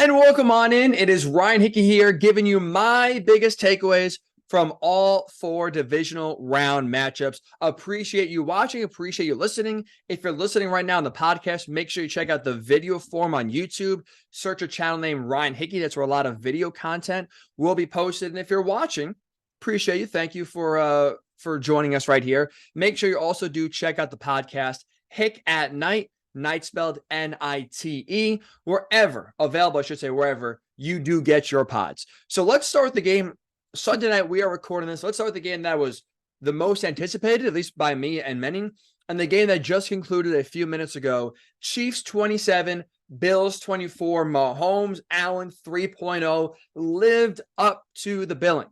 And welcome on in. It is Ryan Hickey here giving you my biggest takeaways from all four divisional round matchups. Appreciate you watching. Appreciate you listening. If you're listening right now on the podcast, make sure you check out the video form on YouTube. Search a channel named Ryan Hickey. That's where a lot of video content will be posted. And if you're watching, appreciate you. Thank you for joining us right here. Make sure you also do check out the podcast, Hick at Night. Night spelled Nite, wherever available, I should say, wherever you do get your pods. So let's start with the game. Sunday night, we are recording this. Let's start with the game that was the most anticipated, at least by me and many, and the game that just concluded a few minutes ago. Chiefs 27, Bills 24, Mahomes, Allen 3.0 lived up to the billing.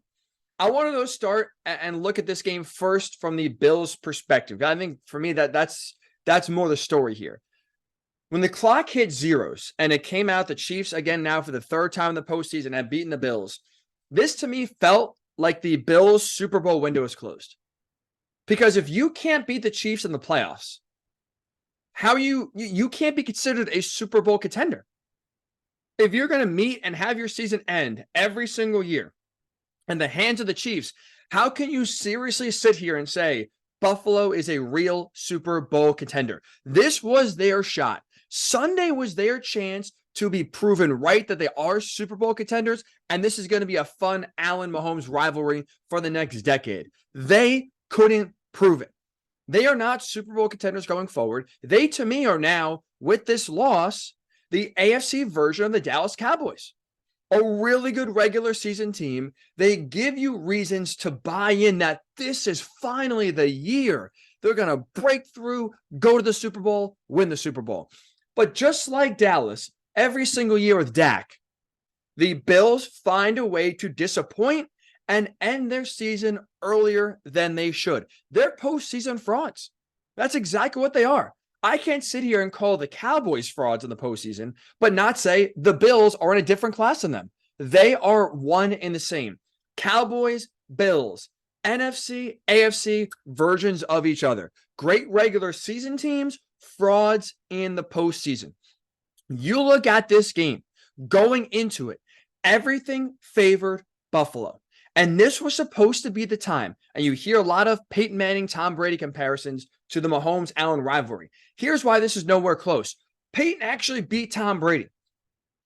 I want to start and look at this game first from the Bills' perspective. I think for me that's more the story here. When the clock hit zeros and it came out the Chiefs, again now for the third time in the postseason, had beaten the Bills, this to me felt like the Bills' Super Bowl window is closed. Because if you can't beat the Chiefs in the playoffs, how you can't be considered a Super Bowl contender. If you're going to meet and have your season end every single year in the hands of the Chiefs, how can you seriously sit here and say Buffalo is a real Super Bowl contender? This was their shot. Sunday was their chance to be proven right that they are Super Bowl contenders, and this is going to be a fun Allen-Mahomes rivalry for the next decade. They couldn't prove it. They are not Super Bowl contenders going forward. They, to me, are now, with this loss, the AFC version of the Dallas Cowboys. A really good regular season team. They give you reasons to buy in that this is finally the year they're going to break through, go to the Super Bowl, win the Super Bowl. But just like Dallas, every single year with Dak, the Bills find a way to disappoint and end their season earlier than they should. They're postseason frauds. That's exactly what they are. I can't sit here and call the Cowboys frauds in the postseason, but not say the Bills are in a different class than them. They are one and the same. Cowboys, Bills, NFC, AFC versions of each other. Great regular season teams, frauds in the postseason. You look at this game, going into it, everything favored Buffalo. And this was supposed to be the time. And you hear a lot of Peyton Manning, Tom Brady comparisons to the Mahomes-Allen rivalry. Here's why this is nowhere close. Peyton actually beat Tom Brady.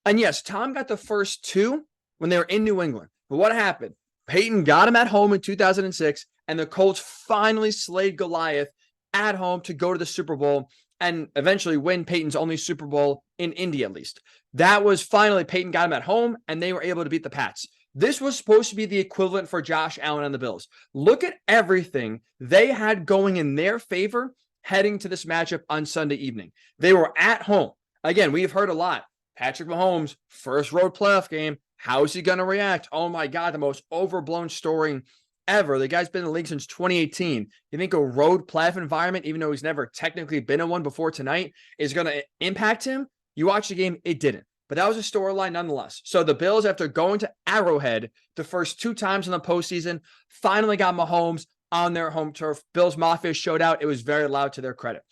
And yes, Tom got the first two when they were in New England. But what happened? Peyton got him at home in 2006, and the Colts finally slayed Goliath at home to go to the Super Bowl and eventually win Peyton's only Super Bowl in Indy, at least. That was finally Peyton got him at home, and they were able to beat the Pats. This was supposed to be the equivalent for Josh Allen and the Bills. Look at everything they had going in their favor heading to this matchup on Sunday evening. They were at home. Again, we've heard a lot. Patrick Mahomes, first road playoff game. How is he going to react? Oh my God, the most overblown story ever. The guy's been in the league since 2018. You think a road playoff environment, even though he's never technically been in one before tonight, is going to impact him? You watch the game, it didn't. But that was a storyline nonetheless. So the Bills, after going to Arrowhead the first two times in the postseason, finally got Mahomes on their home turf. Bills Mafia showed out. It was very loud to their credit.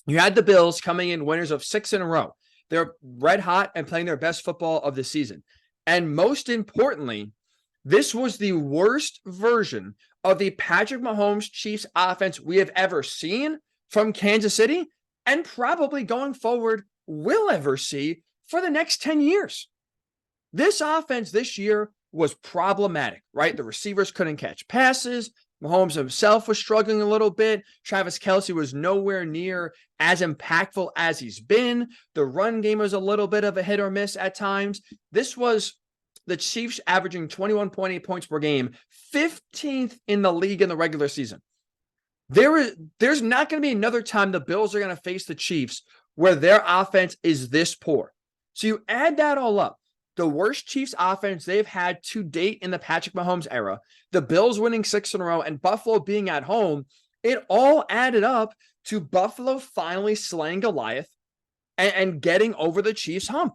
You had the Bills coming in winners of 6 in a row. They're red hot and playing their best football of the season. And most importantly, this was the worst version of the Patrick Mahomes Chiefs offense we have ever seen from Kansas City and probably going forward will ever see for the next 10 years. This offense this year was problematic, right? The receivers couldn't catch passes. Mahomes himself was struggling a little bit. Travis Kelce was nowhere near as impactful as he's been. The run game was a little bit of a hit or miss at times. This was the Chiefs averaging 21.8 points per game, 15th in the league in the regular season. There's not going to be another time the Bills are going to face the Chiefs where their offense is this poor. So you add that all up, the worst Chiefs offense they've had to date in the Patrick Mahomes era, the Bills winning 6 in a row, and Buffalo being at home, it all added up to Buffalo finally slaying Goliath and getting over the Chiefs hump.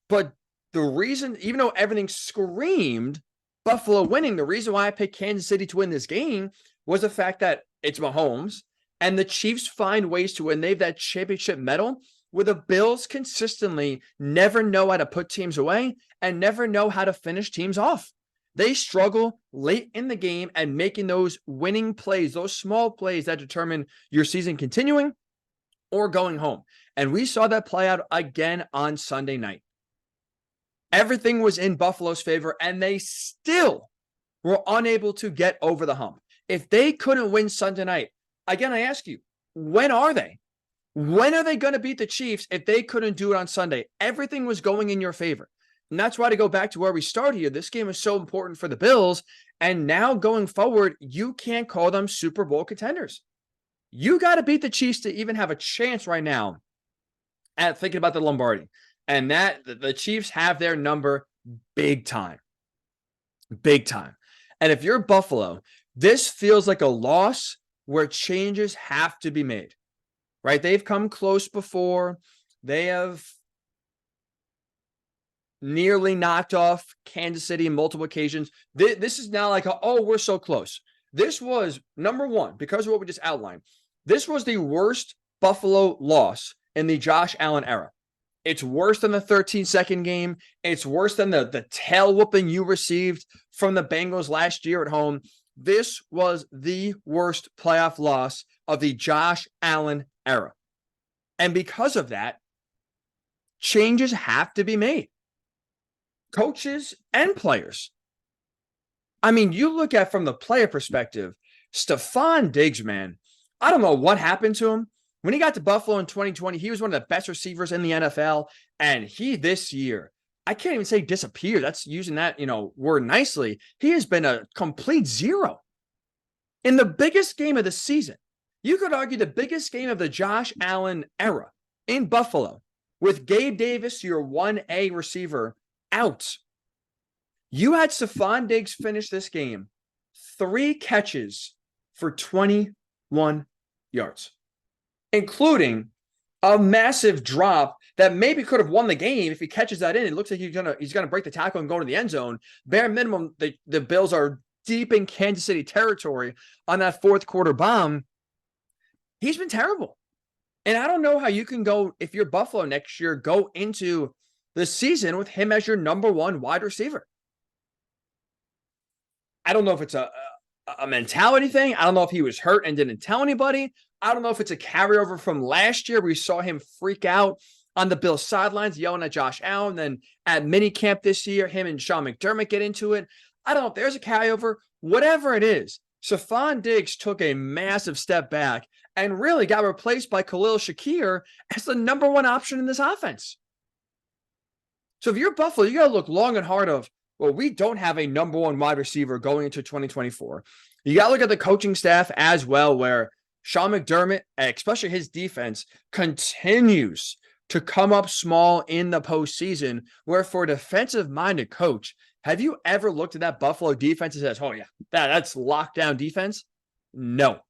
But the reason, even though everything screamed Buffalo winning, the reason why I picked Kansas City to win this game was the fact that it's Mahomes and the Chiefs find ways to win. They have that championship medal. where the Bills consistently never know how to put teams away and never know how to finish teams off. They struggle late in the game and making those winning plays, those small plays that determine your season continuing or going home. And we saw that play out again on Sunday night. Everything was in Buffalo's favor, and they still were unable to get over the hump. If they couldn't win Sunday night, again, I ask you, when are they? When are they going to beat the Chiefs if they couldn't do it on Sunday? Everything was going in your favor. And that's why, to go back to where we started here, this game is so important for the Bills. And now going forward, you can't call them Super Bowl contenders. You got to beat the Chiefs to even have a chance right now at thinking about the Lombardi. And that the Chiefs have their number big time. Big time. And if you're Buffalo, this feels like a loss where changes have to be made. Right? They've come close before. They have nearly knocked off Kansas City on multiple occasions. This is now like, we're so close. This was, number one, because of what we just outlined, this was the worst Buffalo loss in the Josh Allen era. It's worse than the 13-second game. It's worse than the tail whooping you received from the Bengals last year at home. This was the worst playoff loss of the Josh Allen era. And because of that, changes have to be made. Coaches and players. I mean, you look at from the player perspective, Stefon Diggs, man, I don't know what happened to him. When he got to Buffalo in 2020, he was one of the best receivers in the NFL. And he this year, I can't even say disappeared. That's using that, word nicely. He has been a complete zero. In the biggest game of the season, you could argue the biggest game of the Josh Allen era in Buffalo, with Gabe Davis, your 1A receiver, out. You had Stefon Diggs finish this game 3 catches for 21 yards. Including a massive drop that maybe could have won the game if he catches that in. It looks like he's gonna break the tackle and go to the end zone. Bare minimum, the Bills are deep in Kansas City territory on that fourth quarter bomb. He's been terrible. And I don't know how you can go, if you're Buffalo next year, go into the season with him as your number 1 wide receiver. I don't know if it's a mentality thing. I don't know if he was hurt and didn't tell anybody. I don't know if it's a carryover from last year. We saw him freak out on the Bills sidelines, yelling at Josh Allen. Then at minicamp this year, him and Sean McDermott get into it. I don't know if there's a carryover. Whatever it is, Stefon Diggs took a massive step back and really got replaced by Khalil Shakir as the number 1 option in this offense. So if you're Buffalo, you got to look long and hard of, well, we don't have a number 1 wide receiver going into 2024. You got to look at the coaching staff as well, where Sean McDermott, especially his defense, continues to come up small in the postseason, where for a defensive-minded coach, have you ever looked at that Buffalo defense and says, oh, yeah, that's lockdown defense? No.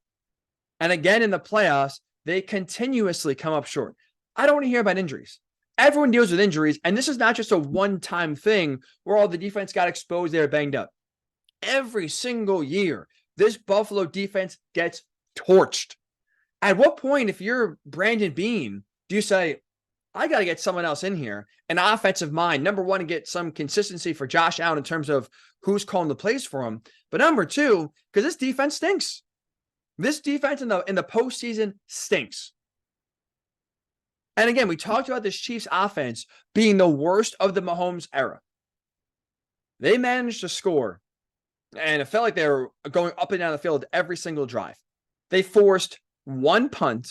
And again, in the playoffs, they continuously come up short. I don't want to hear about injuries. Everyone deals with injuries, and this is not just a one-time thing where all the defense got exposed, they're banged up. Every single year, this Buffalo defense gets torched. At what point, if you're Brandon Beane, do you say, I got to get someone else in here, an offensive mind, number 1, to get some consistency for Josh Allen in terms of who's calling the plays for him, but number 2, because this defense stinks. This defense in the postseason stinks. And again, we talked about this Chiefs offense being the worst of the Mahomes era. They managed to score, and it felt like they were going up and down the field every single drive. They forced 1 punt,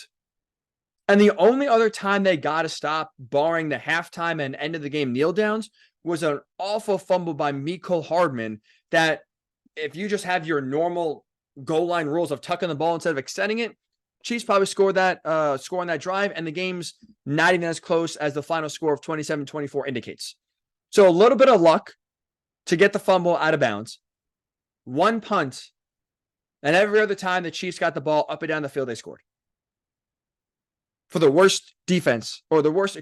and the only other time they got a stop, barring the halftime and end of the game kneel downs, was an awful fumble by Mecole Hardman that, if you just have your normal goal line rules of tucking the ball instead of extending it, Chiefs probably score on that drive, and the game's not even as close as the final score of 27-24 indicates. So a little bit of luck to get the fumble out of bounds, 1 punt, and every other time the Chiefs got the ball up and down the field, they scored. For the worst defense, or the worst,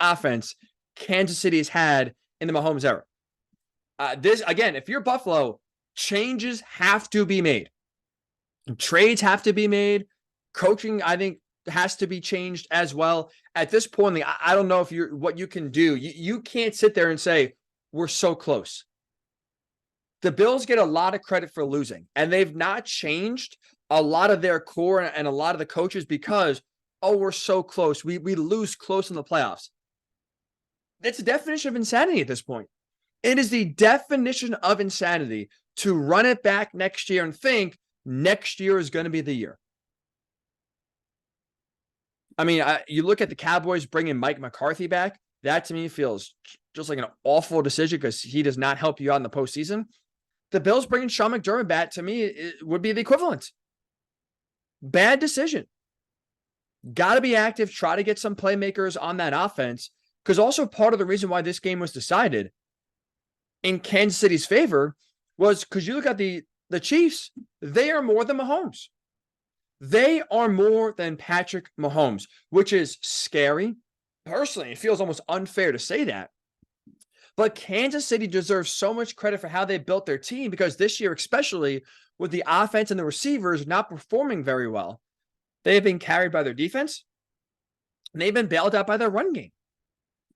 offense Kansas City has had in the Mahomes era. This, again, if you're Buffalo, changes have to be made. Trades have to be made. Coaching, I think, has to be changed as well. At this point, I don't know if what you can do. You can't sit there and say, we're so close. The Bills get a lot of credit for losing, and they've not changed a lot of their core and a lot of the coaches because, oh, we're so close. We lose close in the playoffs. That's the definition of insanity at this point. It is the definition of insanity to run it back next year and think next year is going to be the year. I mean, you look at the Cowboys bringing Mike McCarthy back. That to me feels just like an awful decision because he does not help you out in the postseason. The Bills bringing Sean McDermott back, to me, it would be the equivalent. Bad decision. Got to be active. Try to get some playmakers on that offense. Because also part of the reason why this game was decided in Kansas City's favor was because you look at the Chiefs, they are more than Mahomes. They are more than Patrick Mahomes, which is scary. Personally, it feels almost unfair to say that. But Kansas City deserves so much credit for how they built their team because this year, especially with the offense and the receivers not performing very well, they have been carried by their defense and they've been bailed out by their run game.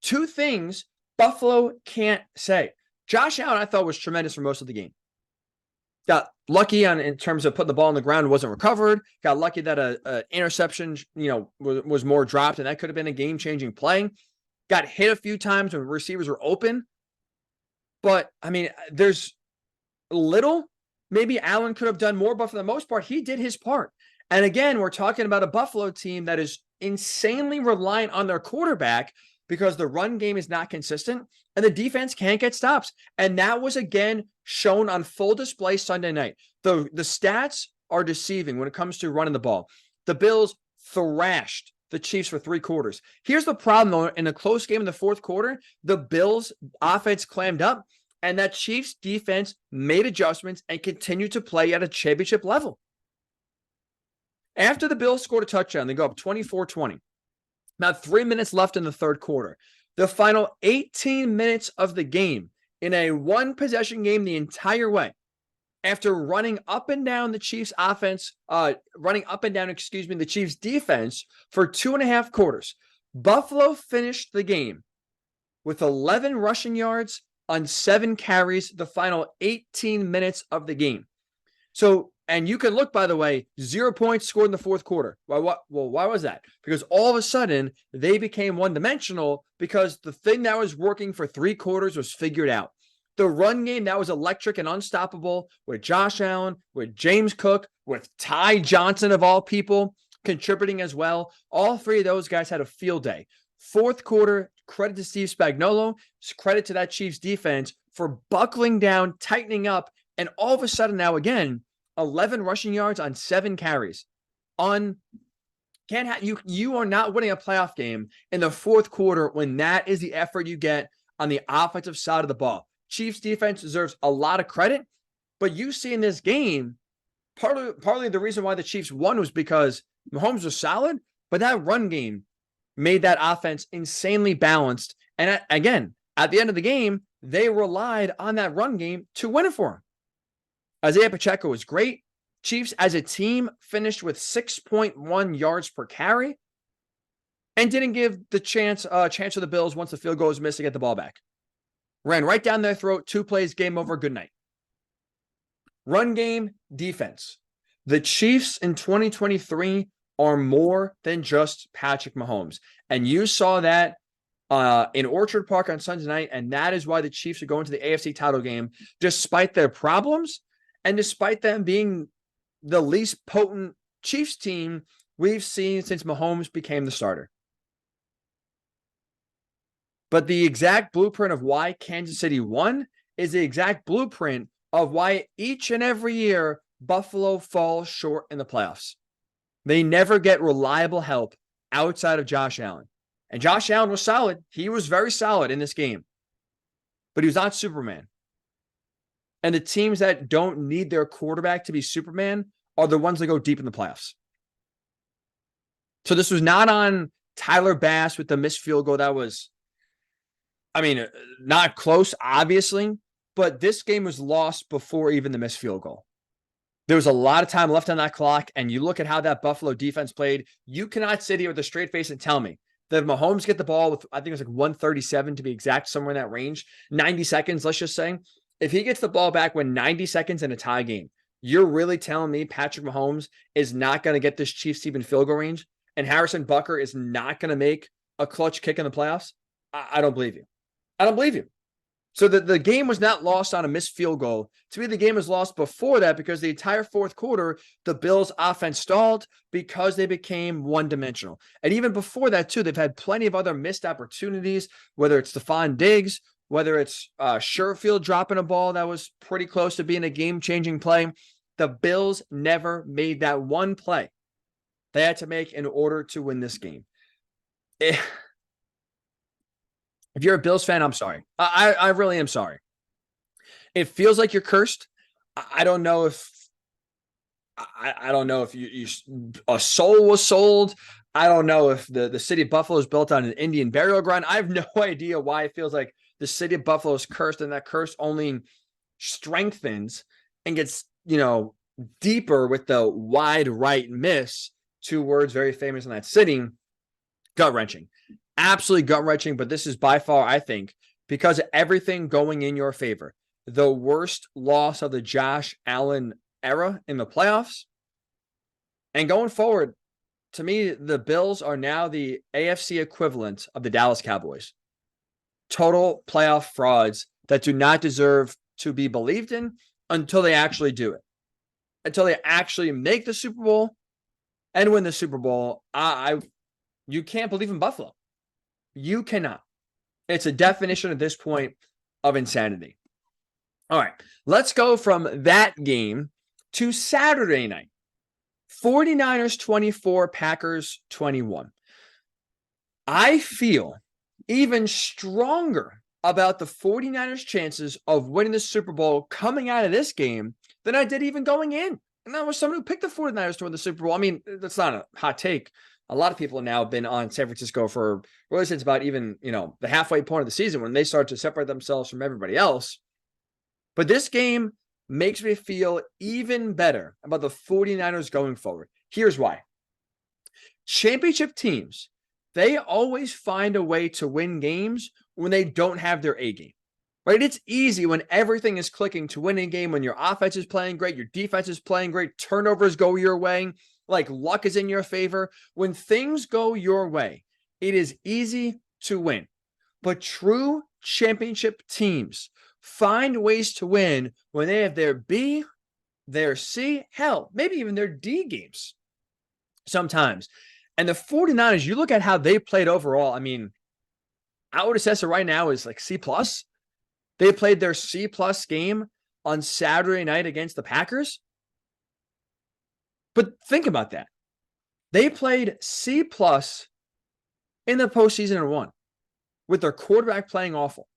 Two things Buffalo can't say. Josh Allen, I thought, was tremendous for most of the game. Got lucky in terms of putting the ball on the ground, wasn't recovered. Got lucky that an interception, was more dropped, and that could have been a game-changing play. Got hit a few times when receivers were open. But, I mean, there's little. Maybe Allen could have done more, but for the most part, he did his part. And again, we're talking about a Buffalo team that is insanely reliant on their quarterback because the run game is not consistent and the defense can't get stops. And that was, again, shown on full display Sunday night. The stats are deceiving when it comes to running the ball. The Bills thrashed the Chiefs for 3 quarters. Here's the problem, though. In a close game in the fourth quarter, the Bills' offense clammed up, and that Chiefs' defense made adjustments and continued to play at a championship level. After the Bills scored a touchdown, they go up 24-20. About 3 minutes left in the third quarter. The final 18 minutes of the game in a one-possession game the entire way. After running up and down the Chiefs offense, the Chiefs defense for 2.5 quarters, Buffalo finished the game with 11 rushing yards on 7 carries the final 18 minutes of the game. So, and you can look, by the way, 0 points scored in the fourth quarter. Why was that? Because all of a sudden, they became one-dimensional because the thing that was working for 3 quarters was figured out. The run game that was electric and unstoppable with Josh Allen, with James Cook, with Ty Johnson of all people contributing as well. All 3 of those guys had a field day. Fourth quarter, credit to Steve Spagnuolo, credit to that Chiefs defense for buckling down, tightening up, and all of a sudden now again, 11 rushing yards on 7 carries. You are not winning a playoff game in the fourth quarter when that is the effort you get on the offensive side of the ball. Chiefs defense deserves a lot of credit, but you see in this game, partly the reason why the Chiefs won was because Mahomes was solid, but that run game made that offense insanely balanced. And again, at the end of the game, they relied on that run game to win it for them. Isaiah Pacheco was great. Chiefs as a team finished with 6.1 yards per carry and didn't give the chance to the Bills once the field goal was missed to get the ball back. Ran right down their throat, 2 plays, game over, good night. Run game, defense. The Chiefs in 2023 are more than just Patrick Mahomes. And you saw that in Orchard Park on Sunday night, and that is why the Chiefs are going to the AFC title game, despite their problems and despite them being the least potent Chiefs team we've seen since Mahomes became the starter. But the exact blueprint of why Kansas City won is the exact blueprint of why each and every year Buffalo falls short in the playoffs. They never get reliable help outside of Josh Allen. And Josh Allen was solid. He was very solid in this game. But he was not Superman. And the teams that don't need their quarterback to be Superman are the ones that go deep in the playoffs. So this was not on Tyler Bass with the missed field goal. That was, not close, obviously. But this game was lost before even the missed field goal. There was a lot of time left on that clock, and you look at how that Buffalo defense played. You cannot sit here with a straight face and tell me that if Mahomes get the ball with, I think it was like 137 to be exact, somewhere in that range, 90 seconds, let's just say, if he gets the ball back when 90 seconds in a tie game, you're really telling me Patrick Mahomes is not going to get this Chiefs team in field goal range, and Harrison Butker is not going to make a clutch kick in the playoffs? I don't believe you. I don't believe you. So the game was not lost on a missed field goal. To me, the game was lost before that because the entire fourth quarter, the Bills' offense stalled because they became one-dimensional. And even before that, too, they've had plenty of other missed opportunities, whether it's Stephon Diggs, whether it's Sherfield dropping a ball that was pretty close to being a game-changing play. The Bills never made that one play they had to make in order to win this game. If you're a Bills fan, I'm sorry. I really am sorry. It feels like you're cursed. I don't know if I don't know if you a soul was sold. I don't know if the city of Buffalo is built on an Indian burial ground. I have no idea why it feels like the city of Buffalo is cursed, and that curse only strengthens and gets, deeper with the wide right miss. Two words very famous in that city. Gut-wrenching. Absolutely gut-wrenching, but this is by far, I think, because of everything going in your favor, the worst loss of the Josh Allen era in the playoffs. And going forward, to me, the Bills are now the AFC equivalent of the Dallas Cowboys. Total playoff frauds that do not deserve to be believed in until they actually do it. Until they actually make the Super Bowl and win the Super Bowl, you can't believe in Buffalo. You cannot. It's a definition at this point of insanity. All right, let's go from that game to Saturday night. 49ers 24, Packers 21. I feel even stronger about the 49ers' chances of winning the Super Bowl coming out of this game than I did even going in. And that was someone who picked the 49ers to win the Super Bowl. I mean, that's not a hot take. A lot of people have now been on San Francisco for really since about even, the halfway point of the season when they start to separate themselves from everybody else. But this game makes me feel even better about the 49ers going forward. Here's why. Championship teams, they always find a way to win games when they don't have their A game. Right? It's easy when everything is clicking to win a game, when your offense is playing great, your defense is playing great, turnovers go your way, like luck is in your favor. When things go your way, it is easy to win. But true championship teams find ways to win when they have their B, their C, hell, maybe even their D games sometimes. And the 49ers, you look at how they played overall. I mean, I would assess it right now is like C+. They played their C+ game on Saturday night against the Packers. But think about that. They played C+ in the postseason and won with their quarterback playing awful.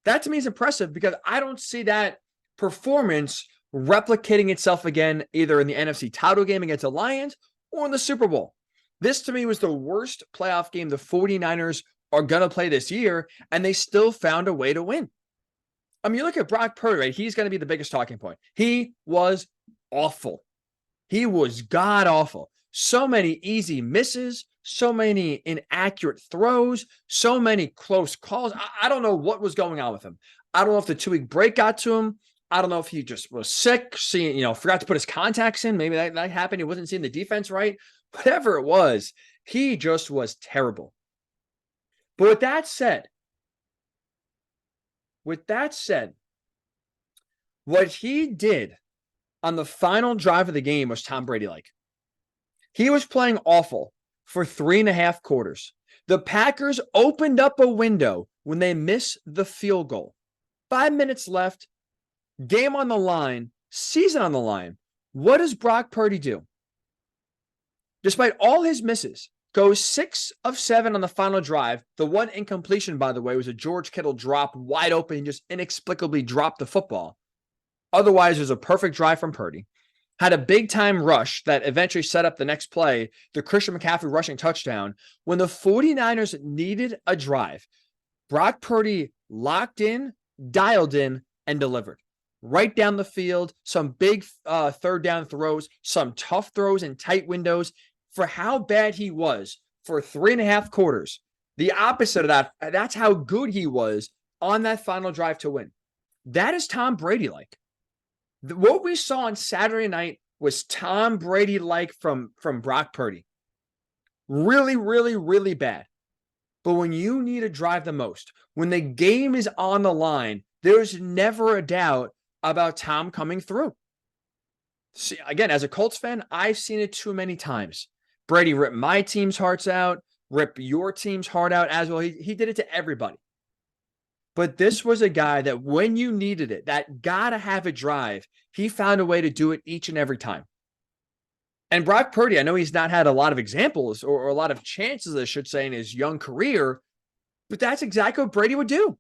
That to me is impressive because I don't see that performance replicating itself again either in the NFC title game against the Lions or in the Super Bowl. This to me was the worst playoff game the 49ers are going to play this year, and they still found a way to win. I mean, you look at Brock Purdy, right? He's going to be the biggest talking point. He was awful. He was god-awful. So many easy misses, so many inaccurate throws, so many close calls. I don't know what was going on with him. I don't know if the 2-week break got to him. I don't know if he just was sick, forgot to put his contacts in. Maybe that happened. He wasn't seeing the defense right. Whatever it was, he just was terrible. But with that said, what he did on the final drive of the game was Tom Brady-like. He was playing awful for 3.5 quarters. The Packers opened up a window when they missed the field goal. 5 minutes left, game on the line, season on the line. What does Brock Purdy do? Despite all his misses, goes 6 of 7 on the final drive. The one incompletion, by the way, was a George Kittle drop wide open and just inexplicably dropped the football. Otherwise, it was a perfect drive from Purdy. Had a big-time rush that eventually set up the next play, the Christian McCaffrey rushing touchdown. When the 49ers needed a drive, Brock Purdy locked in, dialed in, and delivered. right down the field, some big third down throws, some tough throws in tight windows. For how bad he was for 3.5 quarters, the opposite of that, that's how good he was on that final drive to win. That is Tom Brady like. What we saw on Saturday night was Tom Brady like from Brock Purdy. Really, really, really bad. But when you need to drive the most, when the game is on the line, there's never a doubt about Tom coming through. See, again, as a Colts fan, I've seen it too many times. Brady ripped my team's hearts out, rip your team's heart out as well. He did it to everybody. But this was a guy that when you needed it, that gotta have a drive, he found a way to do it each and every time. And Brock Purdy, I know he's not had a lot of examples or a lot of chances, I should say, in his young career, but that's exactly what Brady would do.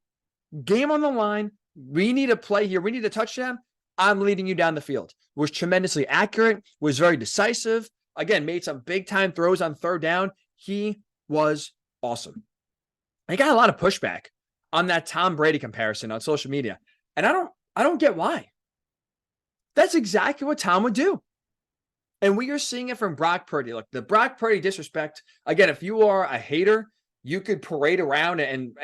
Game on the line. We need a play here. We need a touchdown. I'm leading you down the field. Was tremendously accurate, was very decisive. Again, made some big time throws on third down. He was awesome. I got a lot of pushback on that Tom Brady comparison on social media. And I don't get why. That's exactly what Tom would do. And we are seeing it from Brock Purdy. Look, the Brock Purdy disrespect, again, if you are a hater, you could parade around and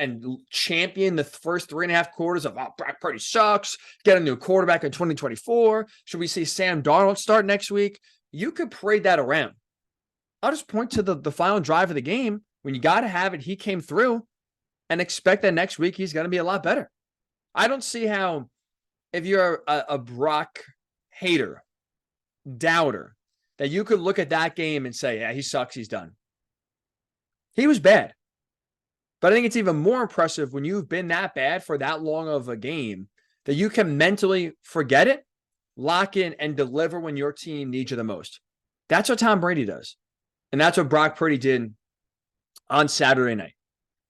champion the first 3.5 quarters of, oh, Brock Purdy sucks, get a new quarterback in 2024. Should we see Sam Darnold start next week? You could parade that around. I'll just point to the final drive of the game. When you got to have it, he came through, and expect that next week he's going to be a lot better. I don't see how, if you're a Brock hater, doubter, that you could look at that game and say, yeah, he sucks, he's done. He was bad. But I think it's even more impressive when you've been that bad for that long of a game that you can mentally forget it, lock in, and deliver when your team needs you the most. That's what Tom Brady does. And that's what Brock Purdy did on Saturday night.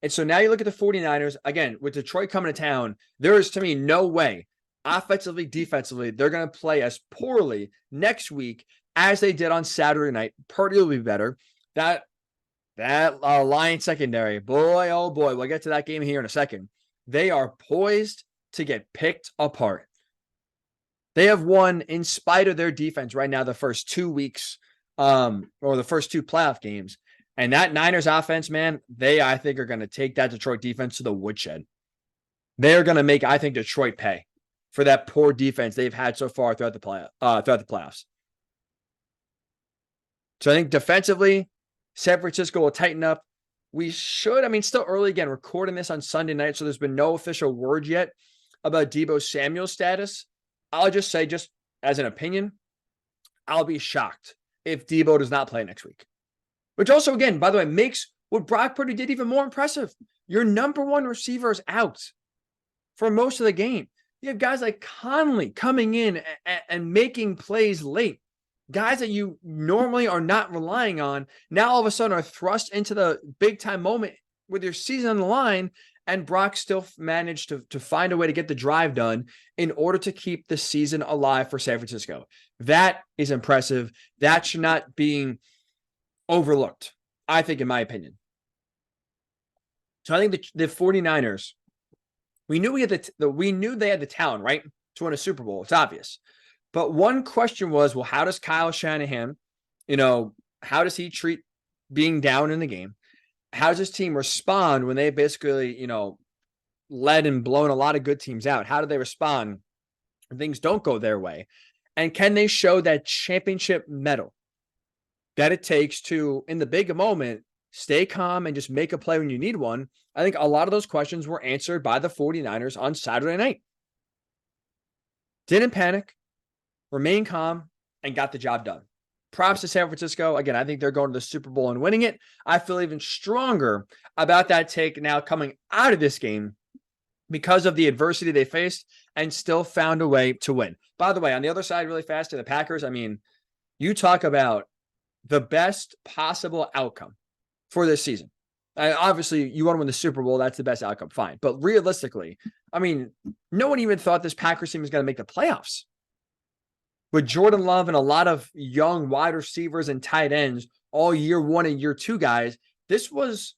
And so now you look at the 49ers, again, with Detroit coming to town, there is, to me, no way, offensively, defensively, they're going to play as poorly next week as they did on Saturday night. Purdy will be better. That Lions secondary, boy, oh boy, we'll get to that game here in a second. They are poised to get picked apart. They have won, in spite of their defense right now, the first 2 weeks, or the first 2 playoff games. And that Niners offense, man, I think, are going to take that Detroit defense to the woodshed. They're going to make, I think, Detroit pay for that poor defense they've had so far throughout the playoffs. So I think defensively, San Francisco will tighten up. We should, still early again, recording this on Sunday night, so there's been no official word yet about Deebo Samuel's status. I'll just say, just as an opinion, I'll be shocked if Deebo does not play next week. Which also, again, by the way, makes what Brock Purdy did even more impressive. Your number one receiver is out for most of the game. You have guys like Conley coming in and making plays late. Guys that you normally are not relying on, now all of a sudden are thrust into the big-time moment with your season on the line, and Brock still managed to find a way to get the drive done in order to keep the season alive for San Francisco. That is impressive. That should not be overlooked, I think, in my opinion. So I think the 49ers, we knew they had the talent, right, to win a Super Bowl. It's obvious. But one question was, well, how does Kyle Shanahan, how does he treat being down in the game? How does his team respond when they basically, led and blown a lot of good teams out? How do they respond when things don't go their way? And can they show that championship mettle that it takes to, in the big moment, stay calm and just make a play when you need one? I think a lot of those questions were answered by the 49ers on Saturday night. Didn't panic, remain calm, and got the job done. Props to San Francisco. Again, I think they're going to the Super Bowl and winning it. I feel even stronger about that take now coming out of this game because of the adversity they faced and still found a way to win. By the way, on the other side, really fast, to the Packers, you talk about the best possible outcome for this season. Obviously, you want to win the Super Bowl. That's the best outcome. Fine. But realistically, no one even thought this Packers team was going to make the playoffs. With Jordan Love and a lot of young wide receivers and tight ends, all year one and year two guys, this is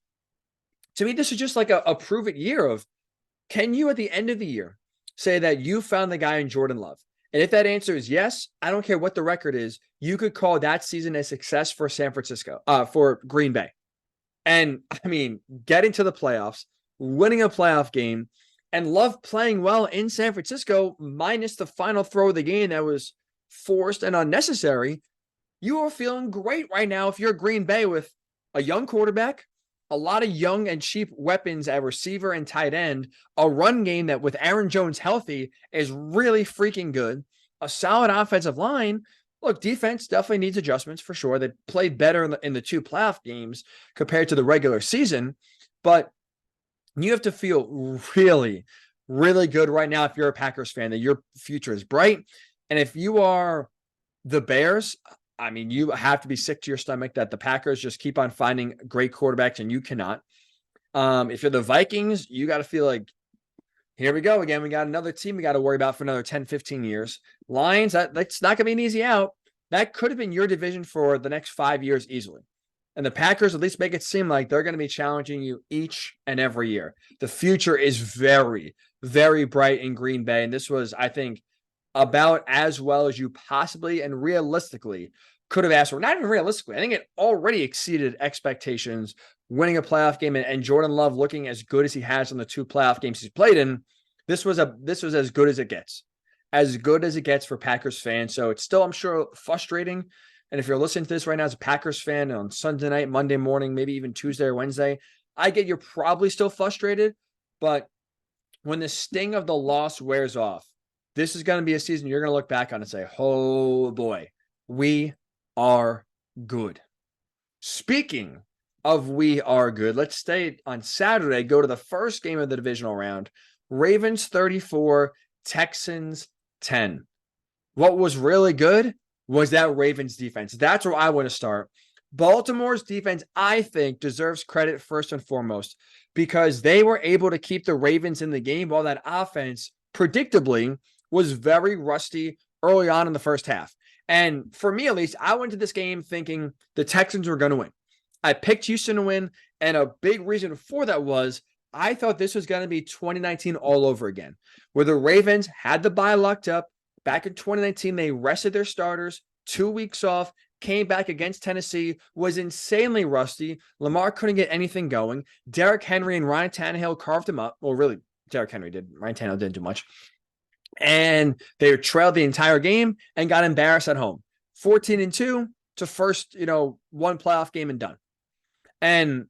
just like a prove-it year of, can you at the end of the year say that you found the guy in Jordan Love. And if that answer is yes, I don't care what the record is, you could call that season a success for San Francisco, for Green Bay. And I mean, getting to the playoffs, winning a playoff game, and Love playing well in San Francisco, minus the final throw of the game that was forced and unnecessary, you are feeling great right now if you're Green Bay with a young quarterback, a lot of young and cheap weapons at receiver and tight end, a run game that with Aaron Jones healthy is really freaking good, a solid offensive line. Look, defense definitely needs adjustments for sure. They played better in the two playoff games compared to the regular season, but you have to feel really, really good right now if you're a Packers fan, that your future is bright. And if you are the Bears, I mean, you have to be sick to your stomach that the Packers just keep on finding great quarterbacks and you cannot. If you're the Vikings, you got to feel like, here we go again. We got another team we got to worry about for another 10, 15 years. Lions, that's not going to be an easy out. That could have been your division for the next 5 years easily. And the Packers at least make it seem like they're going to be challenging you each and every year. The future is very, very bright in Green Bay. And this was, I think, about as well as you possibly and realistically could have asked for. Not even realistically. I think it already exceeded expectations, winning a playoff game and Jordan Love looking as good as he has in the two playoff games he's played in. This was as good as it gets. As good as it gets for Packers fans. So it's still, I'm sure, frustrating. And if you're listening to this right now as a Packers fan on Sunday night, Monday morning, maybe even Tuesday or Wednesday, I get you're probably still frustrated. But when the sting of the loss wears off, this is going to be a season you're going to look back on and say, oh boy, we are good. Speaking of we are good, let's stay on Saturday, go to the first game of the divisional round. Ravens 34, Texans 10. What was really good was that Ravens defense. That's where I want to start. Baltimore's defense, I think, deserves credit first and foremost because they were able to keep the Ravens in the game while that offense, predictably, was very rusty early on in the first half. And for me, at least, I went to this game thinking the Texans were going to win. I picked Houston to win, and a big reason for that was I thought this was going to be 2019 all over again, where the Ravens had the bye locked up. Back in 2019, they rested their starters, 2 weeks off, came back against Tennessee, was insanely rusty. Lamar couldn't get anything going. Derrick Henry and Ryan Tannehill carved him up. Well, really, Derrick Henry did. Ryan Tannehill didn't do much. And they trailed the entire game and got embarrassed at home. 14-2 to first, one playoff game and done. And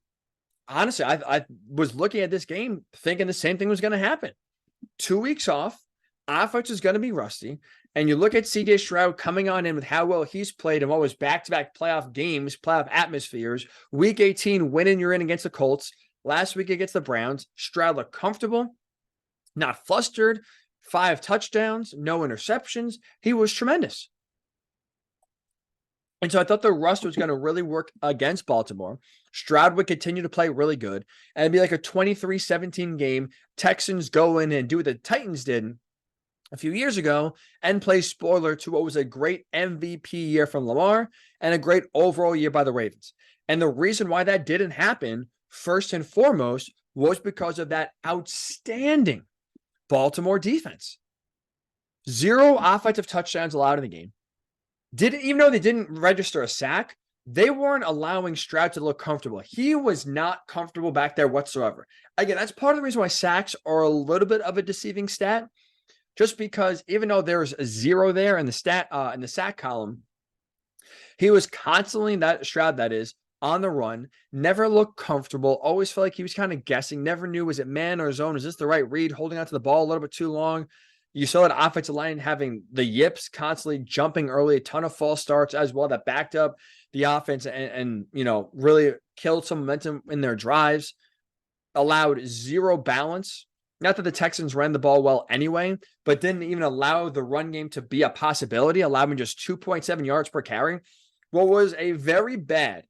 honestly, I was looking at this game thinking the same thing was going to happen. 2 weeks off. Offense is going to be rusty. And you look at CJ Stroud coming on in with how well he's played and what was back-to-back playoff games, playoff atmospheres. Week 18, winning you're in against the Colts. Last week against the Browns. Stroud looked comfortable, not flustered. 5 touchdowns, no interceptions. He was tremendous. And so I thought the rust was going to really work against Baltimore. Stroud would continue to play really good. And it'd be like a 23-17 game. Texans go in and do what the Titans did a few years ago and play spoiler to what was a great MVP year from Lamar and a great overall year by the Ravens. And the reason why that didn't happen, first and foremost, was because of that outstanding Baltimore defense. 0 offensive touchdowns allowed in the game. Even though they didn't register a sack, they weren't allowing Stroud to look comfortable. He was not comfortable back there whatsoever. Again, that's part of the reason why sacks are a little bit of a deceiving stat. Just because even though there's a 0 there in the sack column, he was constantly, Stroud that is, on the run, never looked comfortable, always felt like he was kind of guessing, never knew, was it man or zone? Is this the right read? Holding onto the ball a little bit too long. You saw that offensive line having the yips, constantly jumping early, a ton of false starts as well that backed up the offense and really killed some momentum in their drives, allowed 0 balance. Not that the Texans ran the ball well anyway, but didn't even allow the run game to be a possibility, allowing just 2.7 yards per carry. What was a very bad,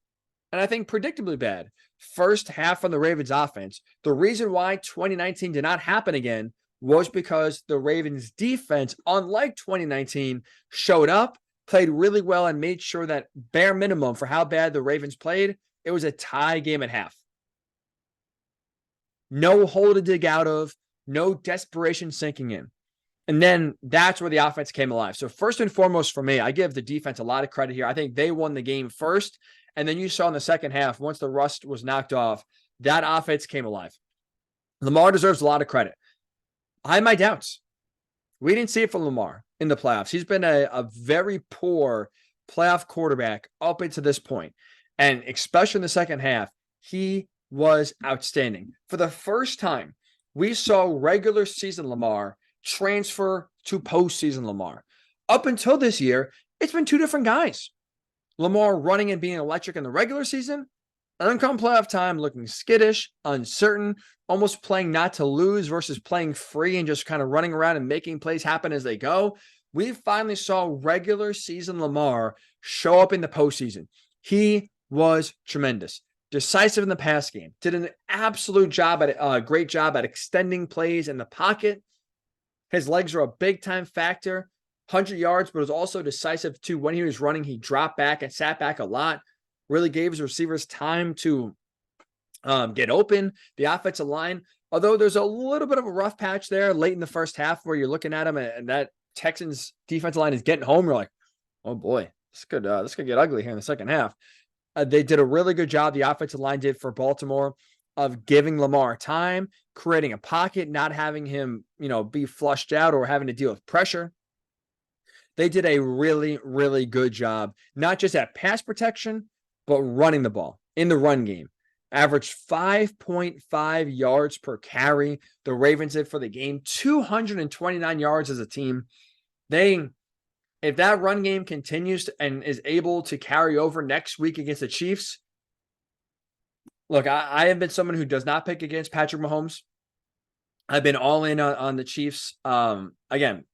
and I think predictably bad, first half on the Ravens offense. The reason why 2019 did not happen again was because the Ravens defense, unlike 2019, showed up, played really well, and made sure that bare minimum for how bad the Ravens played, it was a tie game at half. No hole to dig out of, no desperation sinking in. And then that's where the offense came alive. So first and foremost for me, I give the defense a lot of credit here. I think they won the game first. And then you saw in the second half, once the rust was knocked off, that offense came alive. Lamar deserves a lot of credit. I have my doubts. We didn't see it from Lamar in the playoffs. He's been a very poor playoff quarterback up until this point. And especially in the second half, he was outstanding. For the first time, we saw regular season Lamar transfer to postseason Lamar. Up until this year, it's been two different guys. Lamar running and being electric in the regular season, and then come playoff time looking skittish, uncertain, almost playing not to lose versus playing free and just kind of running around and making plays happen as they go. We finally saw regular season Lamar show up in the postseason. He was tremendous. Decisive in the pass game. Did an absolute job at great job at extending plays in the pocket. His legs are a big time factor. 100 yards, but was also decisive too. When he was running, he dropped back and sat back a lot. Really gave his receivers time to get open. The offensive line, although there's a little bit of a rough patch there late in the first half where you're looking at him and that Texans defensive line is getting home. You're like, oh boy, this could get ugly here in the second half. They did a really good job. The offensive line did for Baltimore of giving Lamar time, creating a pocket, not having him, be flushed out or having to deal with pressure. They did a really, really good job, not just at pass protection, but running the ball in the run game. Averaged 5.5 yards per carry. The Ravens did for the game, 229 yards as a team. If that run game continues and is able to carry over next week against the Chiefs, look, I have been someone who does not pick against Patrick Mahomes. I've been all in on the Chiefs. Again,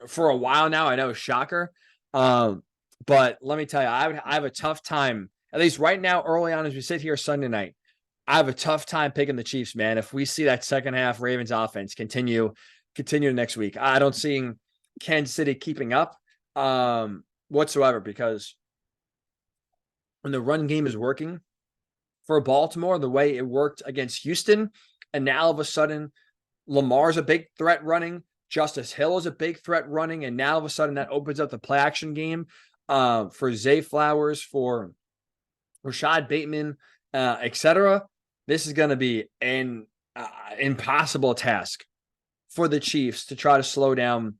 for a while now. I know, shocker. But let me tell you, I have a tough time, at least right now, early on as we sit here Sunday night. I have a tough time picking the Chiefs, man. If we see that second half Ravens offense continue next week, I don't see Kansas City keeping up whatsoever, because when the run game is working for Baltimore the way it worked against Houston, and now all of a sudden Lamar's a big threat running, Justice Hill is a big threat running, and now all of a sudden that opens up the play action game for Zay Flowers, for Rashad Bateman, etc. This is going to be an impossible task for the Chiefs to try to slow down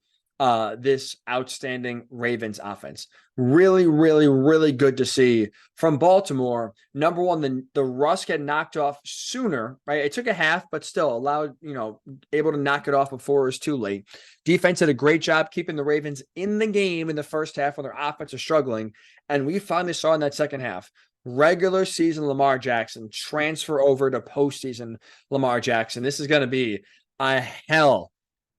this outstanding Ravens offense. Really, really, really good to see from Baltimore. Number one, the rust get knocked off sooner, right? It took a half, but still able to knock it off before it was too late. Defense did a great job keeping the Ravens in the game in the first half when their offense was struggling. And we finally saw in that second half, regular season Lamar Jackson transfer over to postseason Lamar Jackson. This is going to be a hell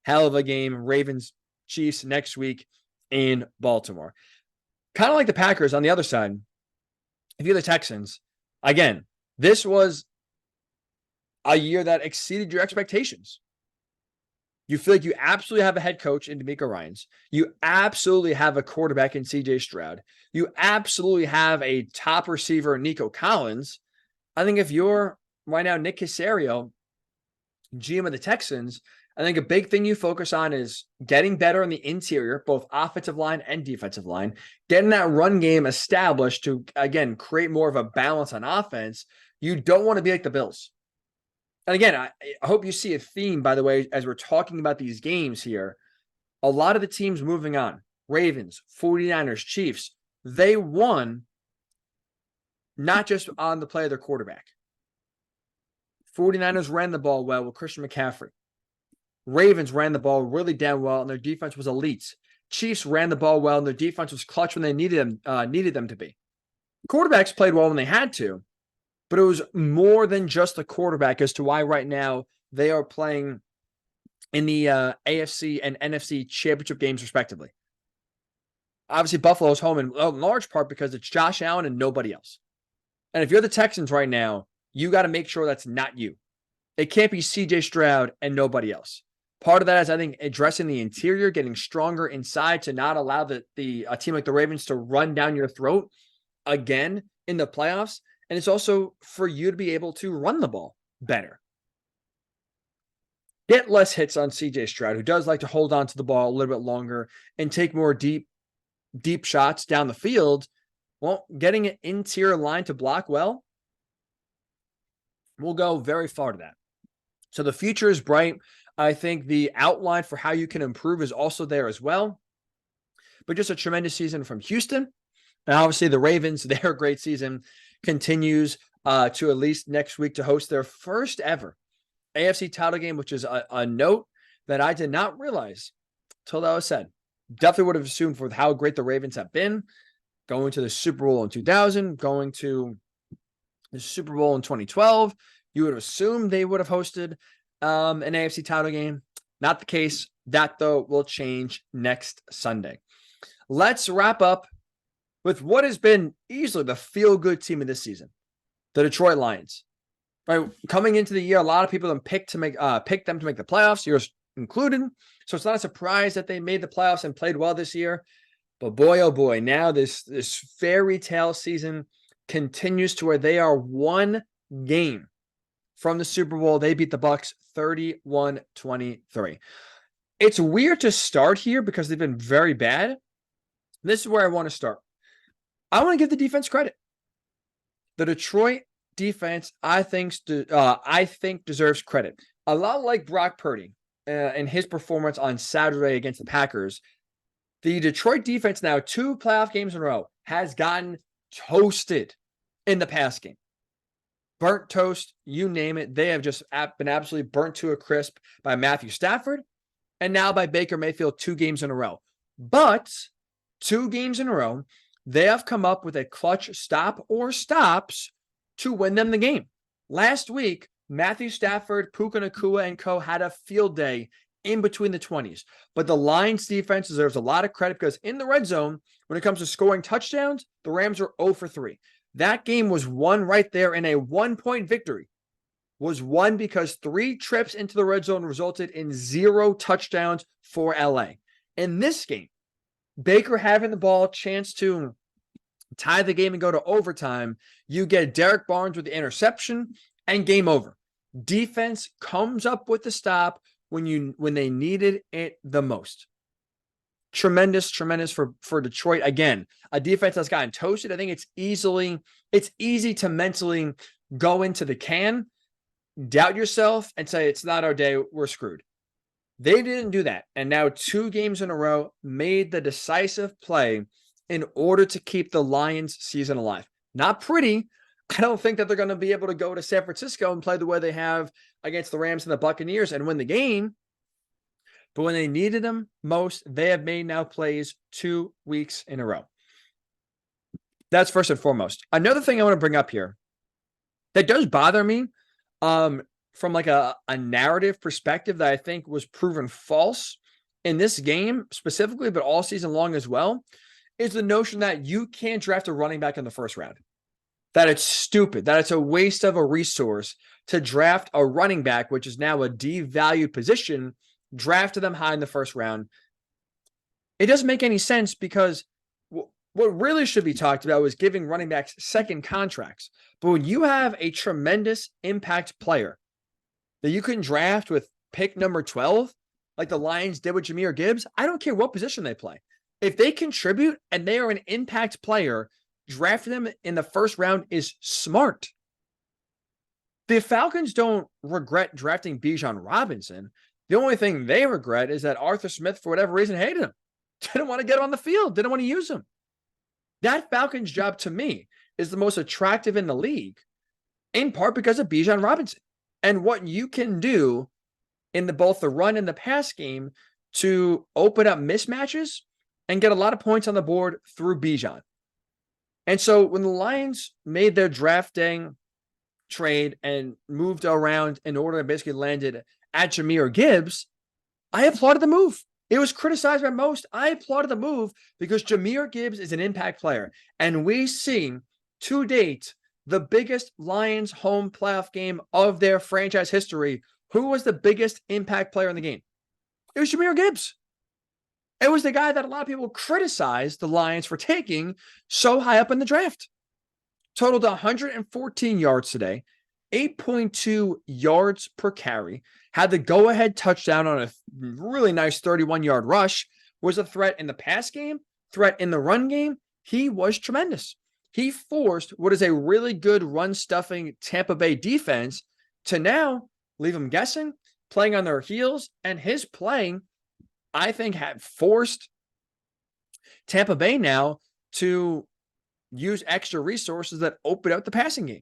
of a game. Ravens Chiefs next week in Baltimore. Kind of like the Packers on the other side. If you're the Texans, again, this was a year that exceeded your expectations. You feel like you absolutely have a head coach in DeMeco Ryans. You absolutely have a quarterback in CJ Stroud. You absolutely have a top receiver, Nico Collins. I think if you're right now Nick Caserio, GM of the Texans, I think a big thing you focus on is getting better in the interior, both offensive line and defensive line, getting that run game established to, again, create more of a balance on offense. You don't want to be like the Bills. And again, I hope you see a theme, by the way, as we're talking about these games here. A lot of the teams moving on, Ravens, 49ers, Chiefs, they won not just on the play of their quarterback. 49ers ran the ball well with Christian McCaffrey. Ravens ran the ball really damn well, and their defense was elite. Chiefs ran the ball well, and their defense was clutch when they needed them to be. Quarterbacks played well when they had to, but it was more than just the quarterback as to why right now they are playing in the AFC and NFC championship games, respectively. Obviously, Buffalo's home in large part because it's Josh Allen and nobody else. And if you're the Texans right now, you got to make sure that's not you. It can't be CJ Stroud and nobody else. Part of that is, I think, addressing the interior, getting stronger inside to not allow a team like the Ravens to run down your throat again in the playoffs. And it's also for you to be able to run the ball better. get less hits on CJ Stroud, who does like to hold on to the ball a little bit longer and take more deep shots down the field. Well, getting an interior line to block well will go very far to that. So the future is bright. I think the outline for how you can improve is also there as well. But just a tremendous season from Houston. And obviously the Ravens, their great season continues to at least next week to host their first ever AFC title game, which is a note that I did not realize till that was said. Definitely would have assumed with how great the Ravens have been, going to the Super Bowl in 2000, going to the Super Bowl in 2012, you would have assumed they would have hosted an AFC title game. Not the case. That, though, will change next Sunday. Let's wrap up with what has been easily the feel-good team of this season, the Detroit Lions. Right, coming into the year, a lot of people have picked them to make the playoffs, yours included. So it's not a surprise that they made the playoffs and played well this year. But boy, oh boy, now this fairy tale season continues to where they are one game from the Super Bowl. They beat the Bucs 31-23. It's weird to start here because they've been very bad. This is where I want to start. I want to give the defense credit. The Detroit defense, I think deserves credit. A lot like Brock Purdy in his performance on Saturday against the Packers. The Detroit defense now 2 playoff games in a row has gotten toasted in the pass game. Burnt toast, you name it. They have just been absolutely burnt to a crisp by Matthew Stafford and now by Baker Mayfield 2 games in a row. But 2 games in a row, they have come up with a clutch stop or stops to win them the game. Last week, Matthew Stafford, Puka Nacua, and co. had a field day in between the 20s. But the Lions defense deserves a lot of credit because in the red zone, when it comes to scoring touchdowns, the Rams are 0 for 3. That game was won right there in a 1-point victory. Was won because 3 trips into the red zone resulted in 0 touchdowns for LA. In this game, Baker having the ball, chance to tie the game and go to overtime, you get Derek Barnes with the interception and game over. Defense comes up with the stop when they needed it the most. Tremendous for Detroit. Again, a defense that's gotten toasted. I think it's easy to mentally go into the can, doubt yourself, and say it's not our day, we're screwed. They didn't do that. And now 2 games in a row made the decisive play in order to keep the Lions season alive. Not pretty. I don't think that they're going to be able to go to San Francisco and play the way they have against the Rams and the Buccaneers and win the game. But when they needed them most, they have made now plays 2 weeks in a row. That's first and foremost. Another thing I want to bring up here that does bother me from like a narrative perspective that I think was proven false in this game specifically, but all season long as well, is the notion that you can't draft a running back in the first round. That it's stupid, that it's a waste of a resource to draft a running back, which is now a devalued position, drafted them high in the first round. It doesn't make any sense because what really should be talked about is giving running backs second contracts. But when you have a tremendous impact player that you can draft with pick number 12, like the Lions did with Jahmyr Gibbs, I don't care what position they play. If they contribute and they are an impact player, drafting them in the first round is smart. The Falcons don't regret drafting Bijan Robinson. The only thing they regret is that Arthur Smith, for whatever reason, hated him. Didn't want to get him on the field. Didn't want to use him. That Falcons job, to me, is the most attractive in the league, in part because of Bijan Robinson and what you can do in both the run and the pass game to open up mismatches and get a lot of points on the board through Bijan. And so when the Lions made their drafting trade and moved around in order to basically landed at Jahmyr Gibbs, I applauded the move. It was criticized by most. I applauded the move because Jahmyr Gibbs is an impact player. And we see to date the biggest Lions home playoff game of their franchise history. Who was the biggest impact player in the game? It was Jahmyr Gibbs. It was the guy that a lot of people criticized the Lions for taking so high up in the draft. Totaled 114 yards today, 8.2 yards per carry, had the go-ahead touchdown on a really nice 31-yard rush, was a threat in the pass game, threat in the run game. He was tremendous. He forced what is a really good run-stuffing Tampa Bay defense to now leave them guessing, playing on their heels, and his playing, I think, had forced Tampa Bay now to use extra resources that open up the passing game.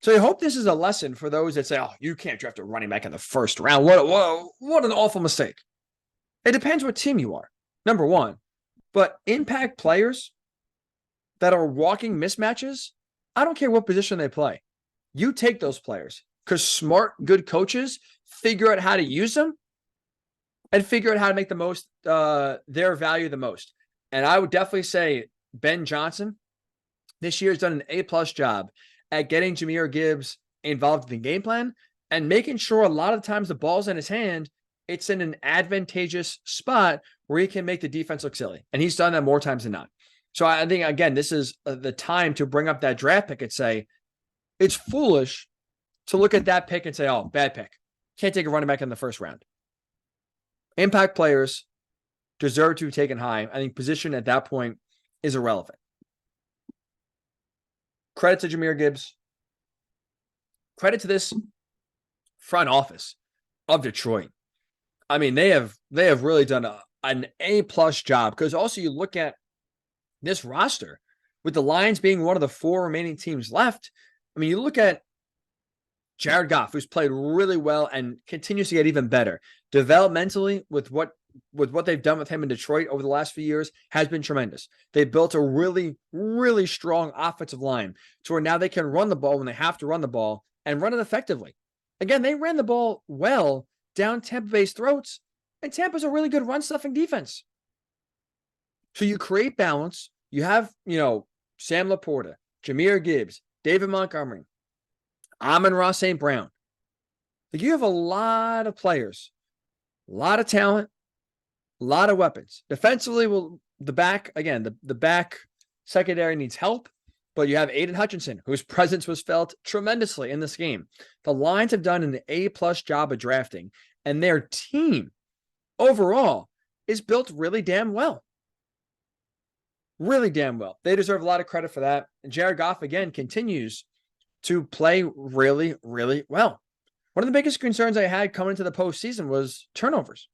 So I hope this is a lesson for those that say, oh, you can't draft a running back in the first round. What an awful mistake. It depends what team you are, number one. But impact players that are walking mismatches, I don't care what position they play. You take those players because smart, good coaches figure out how to use them and figure out how to make the most, their value the most. And I would definitely say Ben Johnson this year has done an A-plus job at getting Jahmyr Gibbs involved in the game plan and making sure a lot of the times the ball's in his hand, it's in an advantageous spot where he can make the defense look silly. And he's done that more times than not. So I think, again, this is the time to bring up that draft pick and say, it's foolish to look at that pick and say, oh, bad pick. Can't take a running back in the first round. Impact players deserve to be taken high. I think position at that point is irrelevant. Credit to Jahmyr Gibbs. Credit to this front office of Detroit. I mean, they have really done an A-plus job, because also you look at this roster with the Lions being one of the 4 remaining teams left. I mean, you look at Jared Goff, who's played really well and continues to get even better developmentally with what they've done with him in Detroit over the last few years has been tremendous. They built a really, really strong offensive line to where now they can run the ball when they have to run the ball and run it effectively. Again, they ran the ball well down Tampa Bay's throats, and Tampa's a really good run-stuffing defense. So you create balance. You have, Sam Laporta, Jahmyr Gibbs, David Montgomery, Amon-Ra St. Brown. Like, you have a lot of players, a lot of talent, a lot of weapons. Defensively, the back secondary needs help, but you have Aiden Hutchinson, whose presence was felt tremendously in this game. The Lions have done an A-plus job of drafting, and their team overall is built really damn well. Really damn well. They deserve a lot of credit for that. And Jared Goff, again, continues to play really, really well. One of the biggest concerns I had coming into the postseason was turnovers.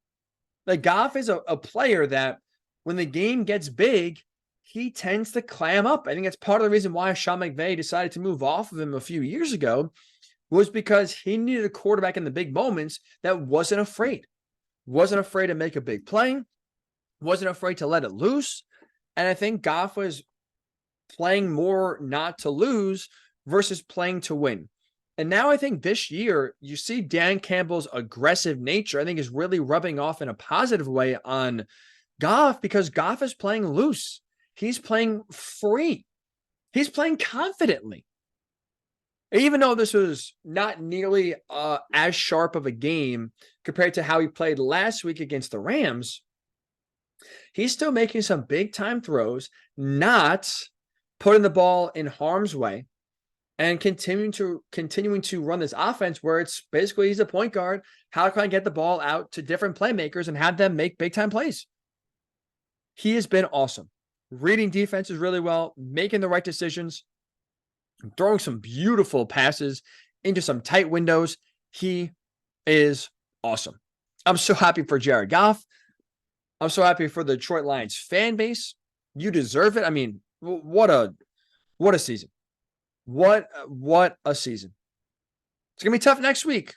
Like, Goff is a player that when the game gets big, he tends to clam up. I think that's part of the reason why Sean McVay decided to move off of him a few years ago, was because he needed a quarterback in the big moments that wasn't afraid to make a big play, wasn't afraid to let it loose. And I think Goff was playing more not to lose versus playing to win. And now I think this year, you see Dan Campbell's aggressive nature, I think, is really rubbing off in a positive way on Goff, because Goff is playing loose. He's playing free. He's playing confidently. Even though this was not nearly as sharp of a game compared to how he played last week against the Rams, he's still making some big-time throws, not putting the ball in harm's way, and continuing to run this offense where it's basically he's a point guard. How can I get the ball out to different playmakers and have them make big-time plays? He has been awesome. Reading defenses really well, making the right decisions, throwing some beautiful passes into some tight windows. He is awesome. I'm so happy for Jared Goff. I'm so happy for the Detroit Lions fan base. You deserve it. I mean, what a season. What a season. It's going to be tough next week.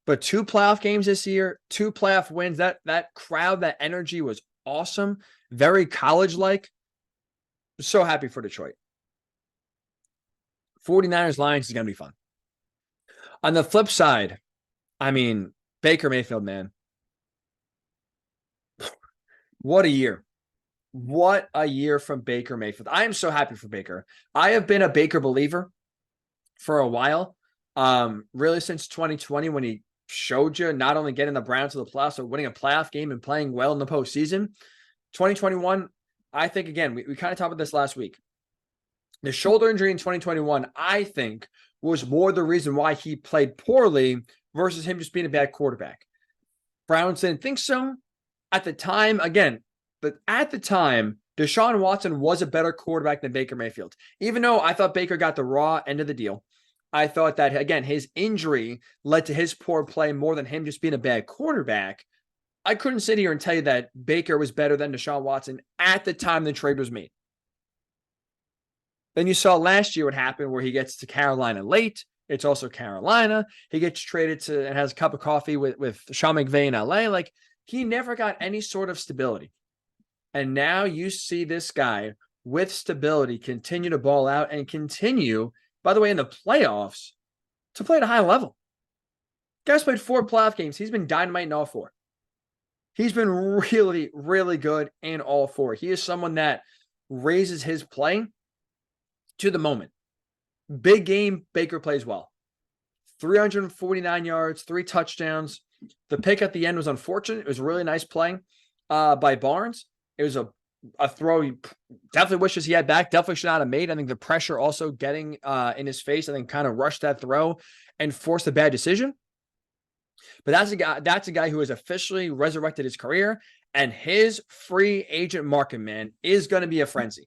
But 2 playoff games this year, 2 playoff wins. That crowd, that energy was awesome. Very college-like. So happy for Detroit. 49ers Lions is going to be fun. On the flip side, I mean, Baker Mayfield, man. What a year. What a year from Baker Mayfield. I am so happy for Baker. I have been a Baker believer for a while, really since 2020, when he showed you not only getting the Browns to the playoffs, but winning a playoff game and playing well in the postseason. 2021, I think, again, we kind of talked about this last week. The shoulder injury in 2021, I think, was more the reason why he played poorly versus him just being a bad quarterback. Browns didn't think so. At the time, again, but at the time, Deshaun Watson was a better quarterback than Baker Mayfield. Even though I thought Baker got the raw end of the deal, I thought that, again, his injury led to his poor play more than him just being a bad quarterback. I couldn't sit here and tell you that Baker was better than Deshaun Watson at the time the trade was made. Then you saw last year what happened where he gets to Carolina late. It's also Carolina. He gets traded to and has a cup of coffee with Sean McVay in LA. Like, he never got any sort of stability. And now you see this guy with stability continue to ball out and continue, by the way, in the playoffs to play at a high level. Guy's played 4 playoff games. He's been dynamite in all 4. He's been really, really good in all 4. He is someone that raises his play to the moment. Big game, Baker plays well. 349 yards, 3 touchdowns. The pick at the end was unfortunate. It was a really nice play by Barnes. It was a throw he definitely wishes he had back. Definitely should not have made. I think the pressure also getting in his face, I think, kind of rushed that throw and forced a bad decision. But that's a guy who has officially resurrected his career, and his free agent market, man, is going to be a frenzy.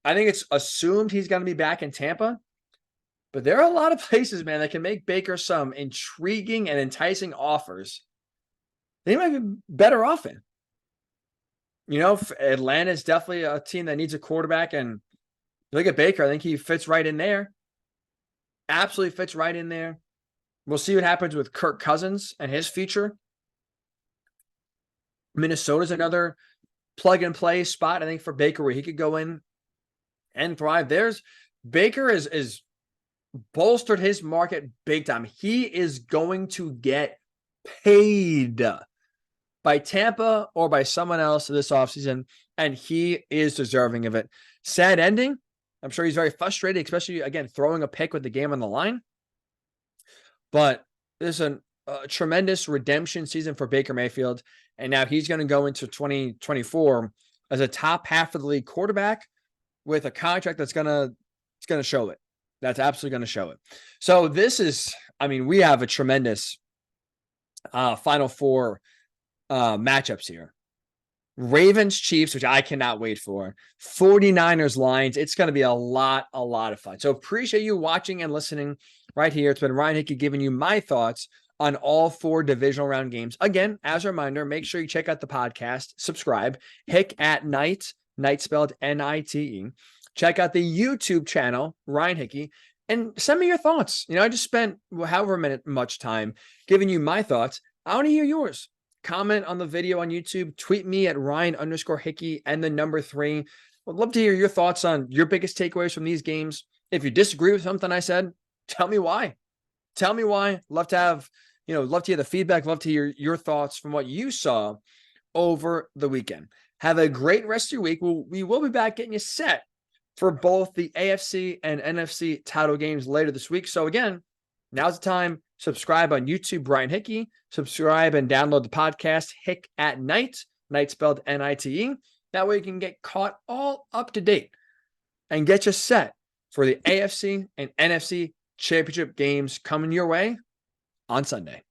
I think it's assumed he's going to be back in Tampa, but there are a lot of places, man, that can make Baker some intriguing and enticing offers they might be better off in. Atlanta is definitely a team that needs a quarterback, and look at Baker. I think he fits right in there. Absolutely fits right in there. We'll see what happens with Kirk Cousins and his future. Minnesota's another plug-and-play spot, I think, for Baker where he could go in and thrive. Baker is bolstered his market big time. He is going to get paid by Tampa or by someone else this offseason, and he is deserving of it. Sad ending. I'm sure he's very frustrated, especially, again, throwing a pick with the game on the line. But this is a tremendous redemption season for Baker Mayfield, and now he's going to go into 2024 as a top half of the league quarterback with a contract that's going to show it. That's absolutely going to show it. So this is, we have a tremendous Final Four matchups here. Ravens, Chiefs, which I cannot wait for. 49ers, Lions. It's going to be a lot of fun. So appreciate you watching and listening right here. It's been Ryan Hickey giving you my thoughts on all 4 divisional round games. Again, as a reminder, make sure you check out the podcast, subscribe, Hick at Night, Night spelled N-I-T-E. Check out the YouTube channel, Ryan Hickey, and send me your thoughts. I just spent however much time giving you my thoughts. I want to hear yours. Comment on the video on YouTube. Tweet me at Ryan_Hickey and the number 3. I'd love to hear your thoughts on your biggest takeaways from these games. If you disagree with something I said, tell me why. Tell me why. Love to hear the feedback. Love to hear your thoughts from what you saw over the weekend. Have a great rest of your week. We will be back getting you set for both the AFC and NFC title games later this week. So again, now's the time. Subscribe on YouTube, Ryan Hickey. Subscribe and download the podcast, Hick at Night, Night spelled N-I-T-E. That way you can get caught all up to date and get you set for the AFC and NFC championship games coming your way on Sunday.